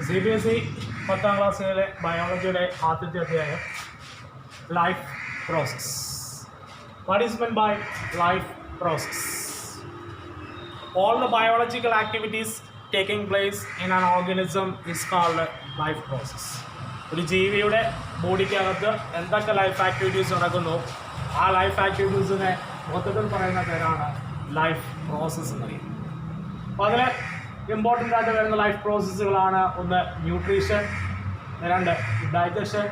CBSE 10th ക്ലാസ്സിലെ ബയോളജിയുടെ ആദ്യത്തെ അധ്യായം life process. What is meant by life process? All the biological activities taking place in an organism is called life process. ഒരു ജീവിയുടെ ബോഡിക്കകത്ത് എന്തൊക്കെ life activities നടക്കുന്നു ആ life ആക്ടിവിറ്റീസിനെ മൊത്തത്തിൽ പറയുന്ന പേരാണ് ലൈഫ് പ്രോസസ്സ് എന്ന് പറയുന്നത്. അപ്പോൾ അതിൽ ഇമ്പോർട്ടൻ്റ് ആയിട്ട് വരുന്ന ലൈഫ് പ്രോസസ്സുകളാണ്: 1 nutrition, 2 digestion,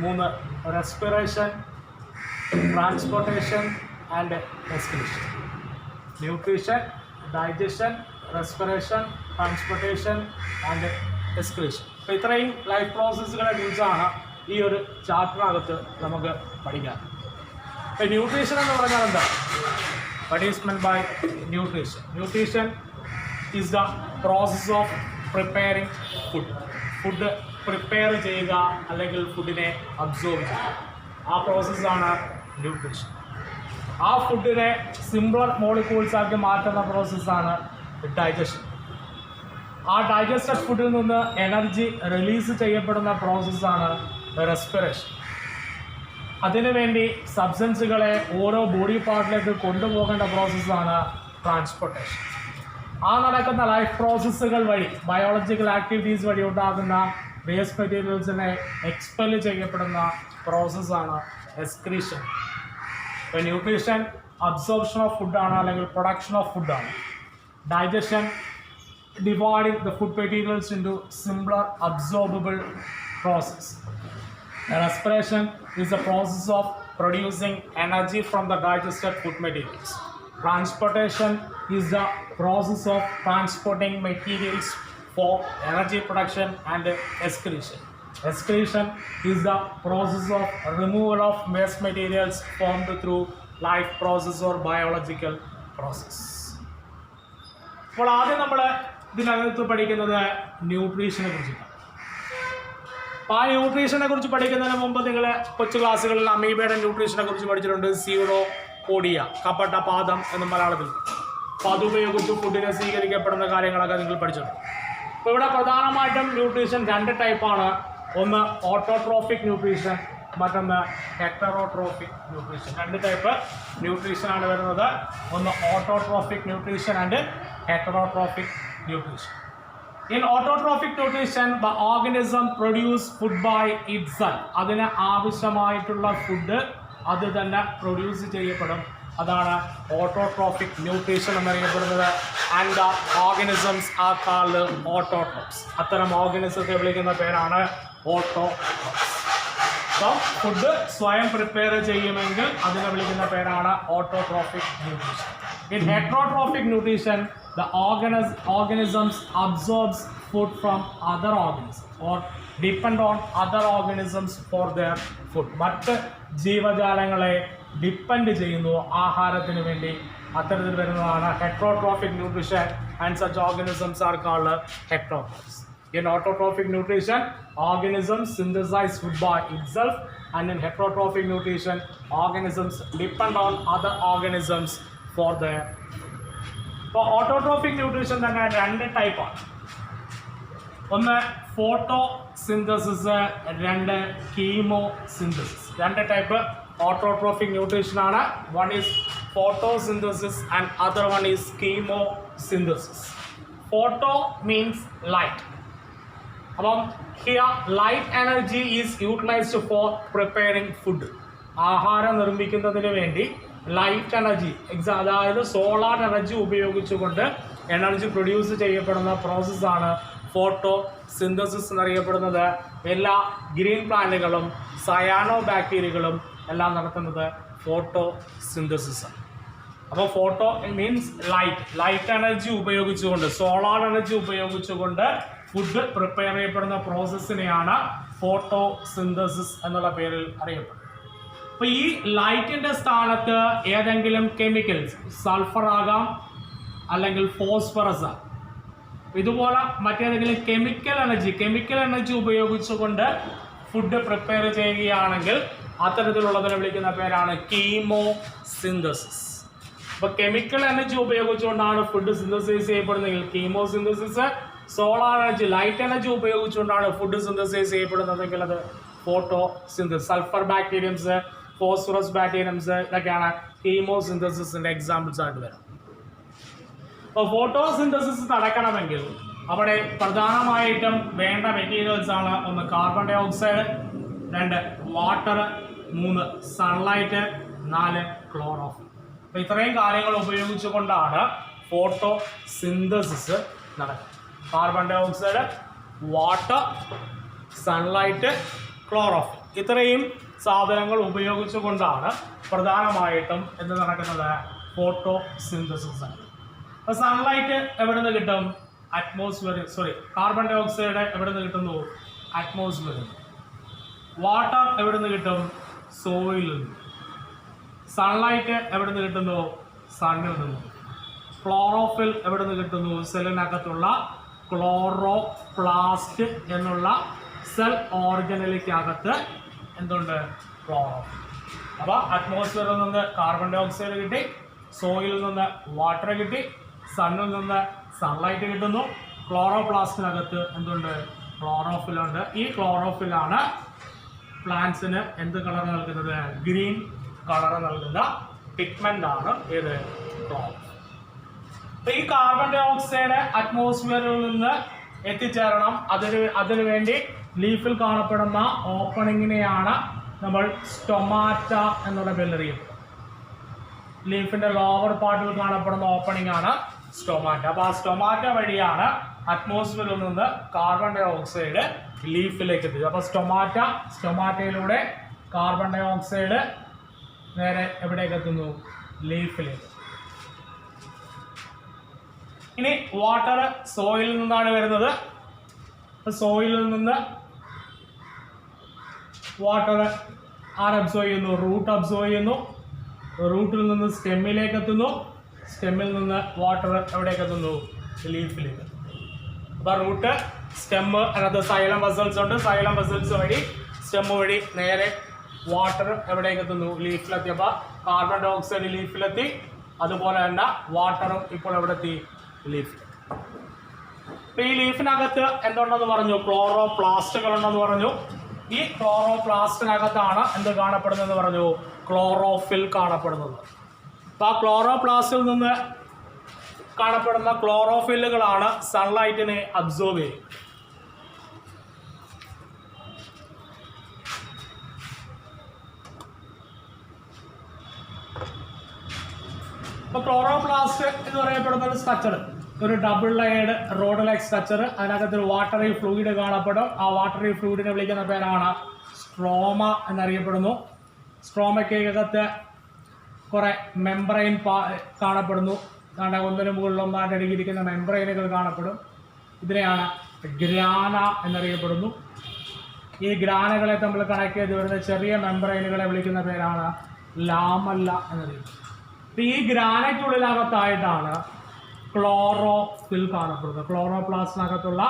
3 respiration, transportation and excretion. Nutrition, digestion, respiration, transportation and excretion. അപ്പോൾ ഇത്രയും ലൈഫ് പ്രോസസ്സുകളെ കുറിച്ചാണ് ഈ ഒരു ചാപ്റ്ററിനകത്ത് നമുക്ക് പഠിക്കാം. ഇപ്പോൾ ന്യൂട്രീഷൻ എന്ന് പറഞ്ഞാൽ എന്താ? What is meant by nutrition? Nutrition is the process of preparing food. Food prepare ചെയ്യുക അല്ലെങ്കിൽ ഫുഡിനെ അബ്സോർബ് ചെയ്യുക, ആ പ്രോസസ്സാണ് ന്യൂട്രീഷൻ. ആ ഫുഡിനെ സിംപ്ലർ മോളിക്യൂൾസ് ആക്കി മാറ്റുന്ന പ്രോസസ്സാണ് ഡൈജഷൻ. ആ ഡൈജസ്റ്റഡ് ഫുഡിൽ നിന്ന് എനർജി റിലീസ് ചെയ്യപ്പെടുന്ന പ്രോസസ്സാണ് റെസ്പിറേഷൻ. അതിനുവേണ്ടി സബ്സ്റ്റൻസുകളെ ഓരോ ബോഡി പാർട്ടിലേക്ക് കൊണ്ടുപോകേണ്ട പ്രോസസ്സാണ് ട്രാൻസ്പോർട്ടേഷൻ. ആ നടക്കുന്ന ലൈഫ് പ്രോസസ്സുകൾ വഴി, ബയോളജിക്കൽ ആക്ടിവിറ്റീസ് വഴി ഉണ്ടാകുന്ന വേസ്റ്റ് മെറ്റീരിയൽസിനെ എക്സ്പെൽ ചെയ്യപ്പെടുന്ന പ്രോസസ്സാണ് എക്സ്ക്രീഷൻ. ഇപ്പോൾ ന്യൂട്രീഷൻ അബ്സോർപ്ഷൻ ഓഫ് ഫുഡാണ് അല്ലെങ്കിൽ പ്രൊഡക്ഷൻ ഓഫ് ഫുഡാണ്. Digestion dividing the food materials into simpler absorbable process. Respiration is the process of producing energy from the digested food materials. Transportation is the process of transporting materials for energy production and excretion. Excretion is the process of removal of waste materials formed through life process or biological process. അപ്പോൾ ആദ്യം നമ്മൾ ഇതിനകത്ത് പഠിക്കുന്നത് ന്യൂട്രീഷനെ കുറിച്ചിട്ടാണ്. അപ്പോൾ ആ ന്യൂട്രീഷനെ കുറിച്ച് പഠിക്കുന്നതിന് മുമ്പ് നിങ്ങൾ കൊച്ചു ക്ലാസ്സുകളിൽ അമീബയുടെ ന്യൂട്രീഷനെ കുറിച്ച് പഠിച്ചിട്ടുണ്ട്. സീറോപോഡിയ, കപട പാദം എന്ന് മലയാളത്തിൽ. അപ്പോൾ അതുപയോഗിച്ച് ഫുഡിനെ സ്വീകരിക്കപ്പെടുന്ന കാര്യങ്ങളൊക്കെ നിങ്ങൾ പഠിച്ചിട്ടുണ്ട്. അപ്പോൾ ഇവിടെ പ്രധാനമായിട്ടും ന്യൂട്രീഷൻ 2 ടൈപ്പാണ്. ഒന്ന് ഓട്ടോട്രോഫിക് ന്യൂട്രീഷൻ, മറ്റൊന്ന് ഹെറ്ററോട്രോഫിക് ന്യൂട്രീഷൻ. 2 ടൈപ്പ് ന്യൂട്രീഷനാണ് വരുന്നത്. ഒന്ന് autotrophic nutrition and heterotrophic nutrition. In autotrophic nutrition, the organism produce food by itself. അതിന് ആവശ്യമായിട്ടുള്ള ഫുഡ് അത് തന്നെ പ്രൊഡ്യൂസ് ചെയ്യപ്പെടും. അതാണ് ഓട്ടോട്രോഫിക് ന്യൂട്രീഷൻ എന്നറിയപ്പെടുന്നത്. And the organisms are called autotrophs. അത്തരം ഓർഗനിസത്തെ വിളിക്കുന്ന പേരാണ് ഓട്ടോട്രോപ്സ്. സോ ഫുഡ് സ്വയം പ്രിപ്പയർ ചെയ്യുമെങ്കിൽ അതിനെ വിളിക്കുന്ന പേരാണ് autotrophic nutrition. In heterotrophic nutrition, the organisms absorbs food from other organisms or depend on other organisms for their food. മറ്റ് ജീവജാലങ്ങളെ ഡിപ്പെൻഡ് ചെയ്യുന്നു ആഹാരത്തിന് വേണ്ടി. അത്തരത്തിൽ വരുന്നതാണ് heterotrophic nutrition. And such organisms are called heterotrophs. In autotrophic nutrition, organisms synthesize food by itself, and in heterotrophic nutrition, organisms depend on other organisms for their. ഇപ്പോൾ autotrophic nutrition തന്നെ 2 ടൈപ്പാണ്. ഒന്ന് photosynthesis, 2 chemosynthesis. 2 type autotrophic ന്യൂട്രീഷനാണ്. One is photosynthesis and other one is chemosynthesis. Photo means light. അപ്പം here light energy is utilized for preparing food. ആഹാരം നിർമ്മിക്കുന്നതിന് വേണ്ടി light energy, അതായത് solar energy ഉപയോഗിച്ചുകൊണ്ട് energy produce ചെയ്യപ്പെടുന്ന പ്രോസസ്സാണ് photo synthesis എന്നറിയപ്പെടുന്നത്. എല്ലാ ഗ്രീൻ പ്ലാന്റുകളും സയാനോ ബാക്ടീരിയകളും എല്ലാം നടത്തുന്നത് ഫോട്ടോ സിന്തസിസാണ്. അപ്പോൾ ഫോട്ടോ മീൻസ് ലൈറ്റ് എനർജി ഉപയോഗിച്ചുകൊണ്ട്, സോളാർ എനർജി ഉപയോഗിച്ചുകൊണ്ട് ഫുഡ് പ്രിപ്പയർ ചെയ്യപ്പെടുന്ന പ്രോസസ്സിനെയാണ് ഫോട്ടോ സിന്തസിസ് എന്നുള്ള പേരിൽ അറിയപ്പെടുന്നത്. അപ്പോൾ ഈ ലൈറ്റിൻ്റെ സ്ഥാനത്ത് ഏതെങ്കിലും കെമിക്കൽസ്, സൾഫർ ആകാം അല്ലെങ്കിൽ ഫോസ്ഫറസ് ആകാം, ഇതുപോലെ മറ്റേതെങ്കിലും കെമിക്കൽ എനർജി ഉപയോഗിച്ചുകൊണ്ട് ഫുഡ് പ്രിപ്പയർ ചെയ്യുകയാണെങ്കിൽ അത്തരത്തിലുള്ളതിനെ വിളിക്കുന്ന പേരാണ് കീമോ സിന്തസിസ്. അപ്പോൾ കെമിക്കൽ എനർജി ഉപയോഗിച്ചുകൊണ്ടാണ് ഫുഡ് സിന്തസൈസ് ചെയ്യപ്പെടുന്നതെങ്കിൽ chemosynthesis, solar energy, light energy ഉപയോഗിച്ചുകൊണ്ടാണ് ഫുഡ് സിന്തസൈസ് ചെയ്യപ്പെടുന്നതെങ്കിൽ അത് photosynthesis. Sulphur bacteriums, phosphorus bacteriums, ഇതൊക്കെയാണ് കീമോസിന്തസിസിന്റെ എക്സാമ്പിൾസ് ആയിട്ട് വരാം. അപ്പോൾ ഫോട്ടോസിന്തസിസ് നടക്കണമെങ്കിൽ അവിടെ പ്രധാനമായിട്ടും വേണ്ട മെറ്റീരിയൽസ് ആണ്: ഒന്ന് carbon dioxide, 2 water, 3 sunlight, 4 chlorophyll. അപ്പോൾ ഇത്രയും കാര്യങ്ങൾ ഉപയോഗിച്ചുകൊണ്ടാണ് ഫോട്ടോ സിന്തസിസ് നടക്കുന്നത്. Carbon dioxide, water, sunlight, chlorophyll, ഇത്രയും സാധനങ്ങൾ ഉപയോഗിച്ചുകൊണ്ടാണ് പ്രധാനമായിട്ടും എന്ത് നടക്കുന്നത്? Photo synthesis. അപ്പോൾ സൺലൈറ്റ് എവിടെ നിന്ന് കിട്ടും? കാർബൺ ഡൈ ഓക്സൈഡ് എവിടെ നിന്ന് കിട്ടുന്നു? അറ്റ്മോസ്ഫിയറിൽ. വാട്ടർ എവിടെ നിന്ന് കിട്ടും? സോയിലിൽ നിന്ന്. സൺലൈറ്റ് എവിടെ നിന്ന് കിട്ടുന്നു? സണ്ണിൽ നിന്ന്. ക്ലോറോഫിൽ എവിടെ നിന്ന് കിട്ടുന്നു? സെല്ലിനകത്തുള്ള ക്ലോറോപ്ലാസ്റ്റ് എന്നുള്ള സെൽ ഓർഗനലിക്കകത്ത് എന്തുണ്ട്? ക്ലോറോഫിൽ. അപ്പോൾ അറ്റ്മോസ്ഫിയറിൽ നിന്ന് കാർബൺ ഡൈ ഓക്സൈഡ് കിട്ടി, സോയിലിൽ നിന്ന് വാട്ടർ കിട്ടി, സണ്ണിൽ നിന്ന് സൺലൈറ്റ് കിട്ടുന്നു, ക്ലോറോപ്ലാസ്റ്റിനകത്ത് എന്തുണ്ട്? ക്ലോറോഫിലുണ്ട്. ഈ ക്ലോറോഫിലാണ് പ്ലാന്റ്സിന് എന്ത് കളർ നൽകുന്നത്? ഗ്രീൻ കളർ നൽകുന്ന പിഗ്മെന്റ് ആണ് ഏത്? ക്ലോറോഫിൽ. ഈ കാർബൺ ഡൈ ഓക്സൈഡ് അറ്റ്മോസ്ഫിയറിൽ നിന്ന് എത്തിച്ചേരണം. അതിനു വേണ്ടി ലീഫിൽ കാണപ്പെടുന്ന ഓപ്പണിങ്ങിനെയാണ് നമ്മൾ സ്റ്റൊമാറ്റ എന്നുള്ള പേരിലറിയപ്പെടുന്നത്. ലീഫിന്റെ ലോവർ പാർട്ടിൽ കാണപ്പെടുന്ന ഓപ്പണിംഗ് ആണ് സ്റ്റൊമാറ്റ. അപ്പോൾ ആ സ്റ്റൊമാറ്റ വഴിയാണ് അറ്റ്മോസ്ഫിയറിൽ നിന്ന് കാർബൺ ഡൈ ഓക്സൈഡ് ലീഫിലേക്ക് എത്തിച്ചത്. അപ്പോൾ സ്റ്റൊമാറ്റയിലൂടെ കാർബൺ ഡൈ ഓക്സൈഡ് നേരെ എവിടേക്ക് എത്തുന്നു? ലീഫിലേക്ക്. ഇനി വാട്ടർ സോയിലിൽ നിന്നാണ് വരുന്നത്. സോയിലിൽ നിന്ന് വാട്ടർ അബ്സോർവ് ചെയ്യുന്നു? റൂട്ട് അബ്സോർവ് ചെയ്യുന്നു. റൂട്ടിൽ നിന്ന് സ്റ്റെമ്മിലേക്ക് എത്തുന്നു. സ്റ്റെമ്മിൽ നിന്ന് വാട്ടർ എവിടേക്ക് എത്തുന്നു? ലീഫിലേക്ക്. അപ്പോൾ റൂട്ട്, സ്റ്റെമ്മ്, അതിനകത്ത് സൈലം വെസൽസ് ഉണ്ട്. സൈലം വെസൽസ് വഴി സ്റ്റെമ്മ് വഴി നേരെ വാട്ടർ എവിടേക്ക് എത്തുന്നു? ലീഫിലെത്തിയപ്പോൾ കാർബൺ ഡൈ ഓക്സൈഡ് ലീഫിലെത്തി. അതുപോലെ തന്നെ വാട്ടറും ഇപ്പോൾ എവിടെ എത്തി? ലീഫിൽ. അപ്പോൾ ഈ ലീഫിനകത്ത് എന്തുണ്ടെന്ന് പറഞ്ഞു? ക്ലോറോപ്ലാസ്റ്റുകൾ ഉണ്ടെന്ന് പറഞ്ഞു. ഈ ക്ലോറോപ്ലാസ്റ്റിനകത്താണ് എന്ത് കാണപ്പെടുന്നതെന്ന് പറഞ്ഞു? ക്ലോറോഫിൽ കാണപ്പെടുന്നത്. അപ്പോൾ ആ ക്ലോറോപ്ലാസ്റ്റിൽ നിന്ന് കാണപ്പെടുന്ന ക്ലോറോഫില്ലുകളാണ് സൺലൈറ്റിനെ അബ്സോർബ് ചെയ്യുന്നത്. അപ്പോൾ ക്ലോറോപ്ലാസ്റ്റ് എന്ന് പറയപ്പെടുന്ന ഒരു സ്ട്രക്ചർ, ഒരു double layered rod like structure. അതിനകത്ത് ഒരു വാട്ടറി ഫ്ലൂയിഡ് കാണപ്പെടും. ആ വാട്ടറി ഫ്ലൂയിഡിനെ വിളിക്കുന്ന പേരാണ് സ്ട്രോമ എന്നറിയപ്പെടുന്നു. സ്ട്രോമയ്ക്കകത്ത് കുറേ മെംബ്രെയിൻ കാണപ്പെടുന്നു. അതാണ്ട് ഒന്നിനു മുകളിൽ ഒന്നാണ്ട് അടുക്കിയിരിക്കുന്ന മെംബ്രെയിനുകൾ കാണപ്പെടും. ഇതിനെയാണ് ഗ്രാന എന്നറിയപ്പെടുന്നു. ഈ ഗ്രാനകളെ തമ്മിൽ കണക്ട് ചെയ്ത് വരുന്ന ചെറിയ മെംബ്രെയിനുകളെ വിളിക്കുന്ന പേരാണ് ലാമല്ല എന്നറിയപ്പെടുന്നത്. ഈ ഗ്രാനയ്ക്കുള്ളിനകത്തായിട്ടാണ് ക്ലോറോഫിൽ കാണപ്പെടുന്നത്. ക്ലോറോപ്ലാസ്റ്റിനകത്തുള്ള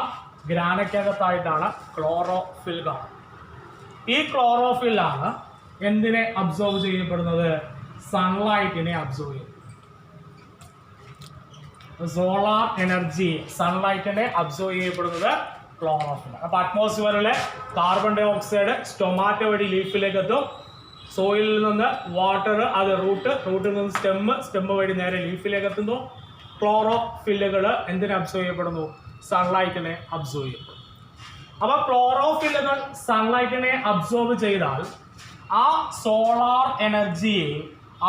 ഗ്രാനയ്ക്കകത്തായിട്ടാണ് ക്ലോറോഫിൽ കാണുന്നത്. ഈ ക്ലോറോഫിലാണ് എന്തിനെ അബ്സോർവ് ചെയ്യപ്പെടുന്നത്? സൺലൈറ്റിനെ അബ്സോർവ് ചെയ്യും. സോളാർ എനർജി, സൺലൈറ്റിനെ അബ്സോർവ് ചെയ്യപ്പെടുന്നത് ക്ലോറോഫിൽ. അപ്പോൾ അറ്റ്മോസ്ഫിയറിലെ കാർബൺ ഡൈ ഓക്സൈഡ് സ്റ്റൊമാറ്റ വഴി ലീഫിലേക്ക് എത്തും. സോയിലിൽ നിന്ന് വാട്ടർ, അത് റൂട്ടിൽ നിന്ന് സ്റ്റെമ്മ് വഴി നേരെ ലീഫിലേക്ക് എത്തുന്നു. ക്ലോറോഫില്ലുകൾ എന്തിനെ അബ്സോർവ് ചെയ്യപ്പെടുന്നു? സൺലൈറ്റിനെ അബ്സോർവ് ചെയ്യപ്പെടുന്നു. അപ്പോൾ ക്ലോറോഫില്ലുകൾ സൺലൈറ്റിനെ അബ്സോർവ് ചെയ്താൽ ആ സോളാർ എനർജിയെ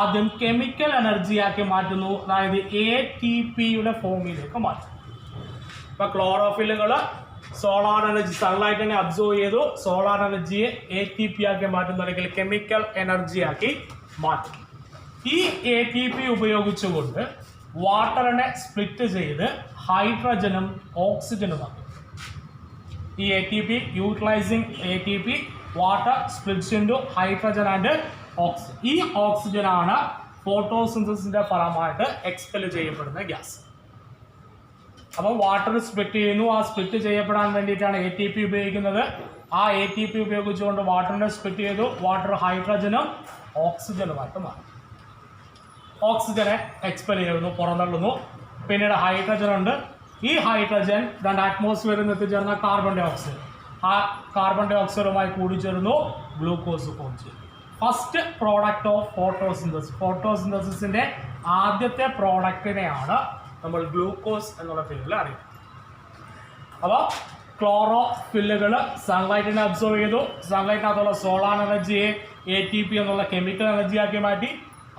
ആദ്യം കെമിക്കൽ എനർജിയാക്കി മാറ്റുന്നു. അതായത് ATPയുടെ ഫോമിലേക്ക് മാറ്റും. ഇപ്പോൾ ക്ലോറോഫില്ലുകൾ സോളാർ എനർജി, സൺലൈറ്റിനെ അബ്സോർവ് ചെയ്തു. സോളാർ എനർജിയെ ATP ആക്കി മാറ്റുന്നു, അല്ലെങ്കിൽ കെമിക്കൽ എനർജിയാക്കി മാറ്റും. ഈ ATP ഉപയോഗിച്ചുകൊണ്ട് വാട്ടറിനെ സ്പ്ലിറ്റ് ചെയ്ത് ഹൈഡ്രജനും ഓക്സിജനുമാക്കും. ഈ ATP, utilising ATP, water splits into hydrogen and oxygen. ഈ ഓക്സിജനാണ് ഫോട്ടോസിന്തസിന്റെ ഫലമായിട്ട് എക്സ്പെൽ ചെയ്യപ്പെടുന്ന ഗ്യാസ്. അപ്പോൾ വാട്ടർ സ്പ്ലിറ്റ് ചെയ്യുന്നു. ആ സ്പ്ലിറ്റ് ചെയ്യപ്പെടാൻ വേണ്ടിയിട്ടാണ് ATP ഉപയോഗിക്കുന്നത്. ആ ATP ഉപയോഗിച്ചുകൊണ്ട് വാട്ടറിനെ സ്പ്ലിറ്റ് ചെയ്തു. വാട്ടർ ഹൈഡ്രജനും ഓക്സിജനുമായിട്ട് മാറും. ഓക്സിജനെ എക്സ്പെൽ ചെയ്യുന്നു, പുറന്തള്ളുന്നു. പിന്നീട് ഹൈഡ്രജൻ ഉണ്ട്. ഈ ഹൈഡ്രജൻ രണ്ട് അറ്റ്മോസ്ഫിയറിൽ നിന്ന് എത്തിച്ചേർന്ന കാർബൺ ഡൈ ഓക്സൈഡ്, ആ കാർബൺ ഡൈ ഓക്സൈഡുമായി കൂടിച്ചേർന്നു ഗ്ലൂക്കോസ് ഫോം ചെയ്യും. First product of photosynthesis. ഫോട്ടോസിന്തസിസിൻ്റെ ആദ്യത്തെ പ്രോഡക്റ്റിനെയാണ് നമ്മൾ ഗ്ലൂക്കോസ് എന്നുള്ള പേരിൽ അറിയുന്നത്. അപ്പോൾ ക്ലോറോഫില്ലുകൾ സൺലൈറ്റിനെ അബ്സോർവ് ചെയ്തു. സൺലൈറ്റിനകത്തുള്ള സോളാർ എനർജിയെ ATP എന്നുള്ള കെമിക്കൽ എനർജിയാക്കി മാറ്റി.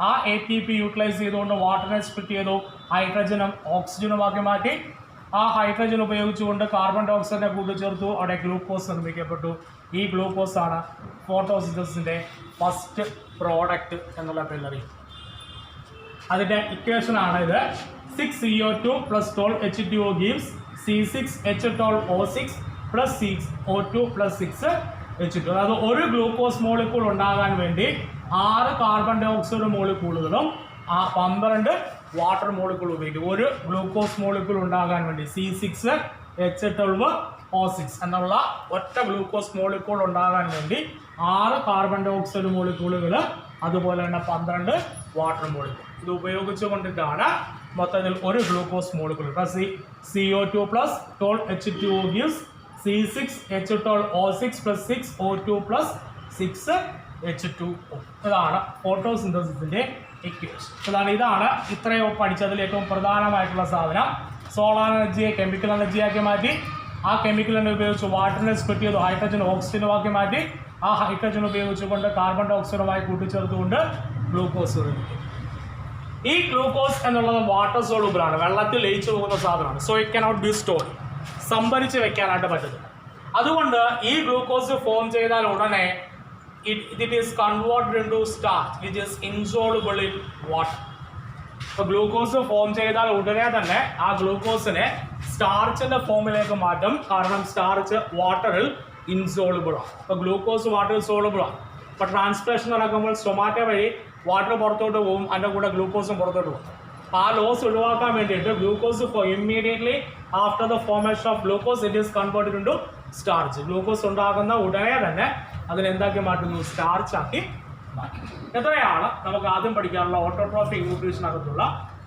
ആ ATP യൂട്ടിലൈസ് ചെയ്തുകൊണ്ട് വാട്ടറിനെ സ്പ്ലിറ്റ് ചെയ്തു, ഹൈഡ്രജനും ഓക്സിജനുമാക്കി മാറ്റി. ആ ഹൈഡ്രജൻ ഉപയോഗിച്ചുകൊണ്ട് കാർബൺ ഡൈ ഓക്സൈഡിനെ കൂട്ടിച്ചേർത്തു, അവിടെ ഗ്ലൂക്കോസ് നിർമ്മിക്കപ്പെട്ടു. ഈ ഗ്ലൂക്കോസ് ആണ് ഫോട്ടോസിന്തസിസിൻ്റെ ഫസ്റ്റ് പ്രോഡക്റ്റ് എന്നുള്ള പേരിൽ അറിയും. അതിൻ്റെ ഇക്വേഷനാണ് ഇത്. 6CO2 + 12H2O gives C6H12O6 + 6O2 + 6H2. അതായത് ഒരു ഗ്ലൂക്കോസ് മോളിക്കൂൾ ഉണ്ടാകാൻ വേണ്ടി 6 കാർബൺ ഡൈ ഓക്സൈഡ് മോളിക്കൂളുകളും 12 വാട്ടർ മോളിക്കൂൾ ഉപയോഗിക്കും. ഒരു ഗ്ലൂക്കോസ് മോളിക്കൂൾ ഉണ്ടാകാൻ വേണ്ടി C6H12O6 എന്നുള്ള ഒറ്റ ഗ്ലൂക്കോസ് മോളിക്കൂൾ ഉണ്ടാകാൻ വേണ്ടി 6 കാർബൺ ഡൈ ഓക്സൈഡ് മോളിക്കൂളുകൾ, അതുപോലെ തന്നെ 12 വാട്ടർ മോളിക്കൂൾ. ഇത് ഉപയോഗിച്ചുകൊണ്ടിട്ടാണ് മൊത്തത്തിൽ ഒരു glucose molecule. CO2 + 12H2O gives C6H12O6 + 6O2 + 6H2O. ഇതാണ് ഫോട്ടോസിന്തസിസിൻ്റെ ഇക്വേഷൻ. ഇതാണ് ഇത്രയും പഠിച്ചതിൽ ഏറ്റവും പ്രധാനമായിട്ടുള്ള സാധനം. സോളാർ എനർജിയെ കെമിക്കൽ എനർജിയാക്കി മാറ്റി. ആ കെമിക്കൽ എനർജി ഉപയോഗിച്ച് വാട്ടറിനെ സ്പ്ലിറ്റ് ചെയ്തു, ഹൈഡ്രജൻ ഓക്സിജനുമാക്കി മാറ്റി. ആ ഹൈഡ്രജൻ ഉപയോഗിച്ചുകൊണ്ട് കാർബൺ ഡൈ ഓക്സൈഡുമായി കൂട്ടിച്ചേർത്തുകൊണ്ട് ഗ്ലൂക്കോസ് നിർമ്മിക്കും. ഈ ഗ്ലൂക്കോസ് എന്നുള്ളത് വാട്ടർ സോളുബിൾ ആണ്, വെള്ളത്തിൽ ലയിച്ചു പോകുന്ന സാധനമാണ്. So it cannot be stored, സംഭരിച്ച് വെക്കാനായിട്ട് പറ്റത്തില്ല. അതുകൊണ്ട് ഈ ഗ്ലൂക്കോസ് ഫോം ചെയ്താൽ ഉടനെ it is converted into starch which is insoluble in water. അപ്പോൾ ഗ്ലൂക്കോസ് ഫോം ചെയ്താൽ ഉടനെ തന്നെ ആ ഗ്ലൂക്കോസിനെ സ്റ്റാർച്ചിൻ്റെ ഫോമിലേക്ക് മാറ്റും. കാരണം സ്റ്റാർച്ച് വാട്ടറിൽ ഇൻസോളുബിൾ ആണ്. അപ്പോൾ ഗ്ലൂക്കോസ് വാട്ടറിൽ സോളുബിൾ ആണ്. അപ്പോൾ ട്രാൻസ്ലേഷൻ നടക്കുമ്പോൾ സ്റ്റൊമാറ്റോ വഴി വാട്ടർ പുറത്തോട്ട് പോകും, അതിൻ്റെ കൂടെ ഗ്ലൂക്കോസും പുറത്തോട്ട് പോകും. ആ ലോസ് ഒഴിവാക്കാൻ വേണ്ടിയിട്ട് glucose immediately after the formation of glucose it is converted into starch. Glucose ഉണ്ടാകുന്ന ഉടനെ തന്നെ അതിനെന്താക്കി മാറ്റുന്നു? സ്റ്റാർച്ചാക്കി മാറ്റും. എത്രയാണ് നമുക്ക് ആദ്യം പഠിക്കാനുള്ള ഓട്ടോട്രോഫിക് ന്യൂട്രീഷനകത്തുള്ള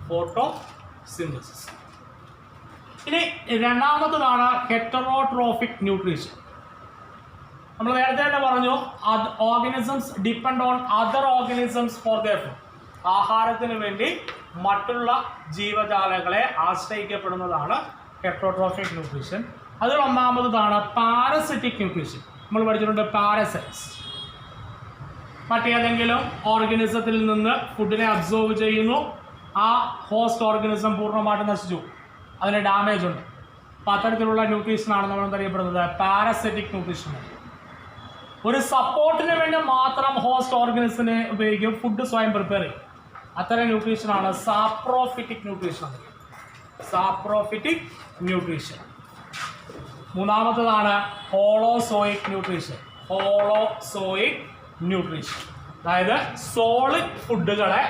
ഫോട്ടോസിന്തസിസ്. ഇനി രണ്ടാമത്തതാണ് ഹെറ്ററോട്രോഫിക് ന്യൂട്രീഷൻ. നമ്മൾ നേരത്തെ തന്നെ പറഞ്ഞു, organisms depend on other organisms for their food. ആഹാരത്തിന് വേണ്ടി മറ്റുള്ള ജീവജാലങ്ങളെ ആശ്രയിക്കപ്പെടുന്നതാണ് ഹെറ്ററോട്രോഫിക് ന്യൂട്രീഷൻ. അതിൽ ഒന്നാമതാണ് പാരസിറ്റിക് ന്യൂട്രീഷൻ. നമ്മൾ പഠിച്ചിട്ടുണ്ട് പാരസൈറ്റ്സ്. മറ്റേതെങ്കിലും ഓർഗാനിസത്തിൽ നിന്ന് ഫുഡിനെ അബ്സോർവ് ചെയ്യുന്നു, ആ ഹോസ്റ്റ് ഓർഗാനിസം പൂർണ്ണമായിട്ട് നശിച്ചു, അതിന് ഡാമേജ് ഉണ്ട്. അപ്പോൾ അത്തരത്തിലുള്ള ന്യൂട്രീഷനാണ് നമ്മൾ എന്തറിയപ്പെടുന്നത്? Parasitic nutrition. ഒരു സപ്പോർട്ടിന് വേണ്ടി മാത്രം ഹോസ്റ്റ് ഓർഗാനിസത്തിനെ ഉപയോഗിക്കും, ഫുഡ് സ്വയം പ്രിപ്പയർ ചെയ്യും. അത്തരം ന്യൂട്രീഷനാണ് സാപ്രോഫിറ്റിക് ന്യൂട്രീഷൻ. Saprophytic nutrition. മൂന്നാമത്തതാണ് ഹോളോസോയിക് ന്യൂട്രീഷൻ. ഹോളോസോയിക് ന്യൂട്രീഷൻ, അതായത് സോളിഡ് ഫുഡുകളെ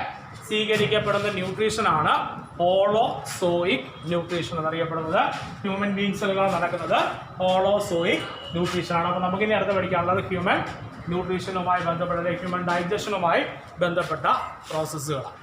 സ്വീകരിക്കപ്പെടുന്ന ന്യൂട്രീഷനാണ് ഹോളോസോയിക് ന്യൂട്രീഷൻ എന്നറിയപ്പെടുന്നത്. ഹ്യൂമൻ ബീങ്സുകൾ നടക്കുന്നത് ഹോളോസോയിക് ന്യൂട്രീഷനാണ്. അപ്പോൾ നമുക്കിനി അടുത്ത് പഠിക്കാനുള്ളത് ഹ്യൂമൻ ന്യൂട്രീഷനുമായി ബന്ധപ്പെട്ട, ഹ്യൂമൻ ഡൈജഷനുമായി ബന്ധപ്പെട്ട പ്രോസസ്സുകളാണ്.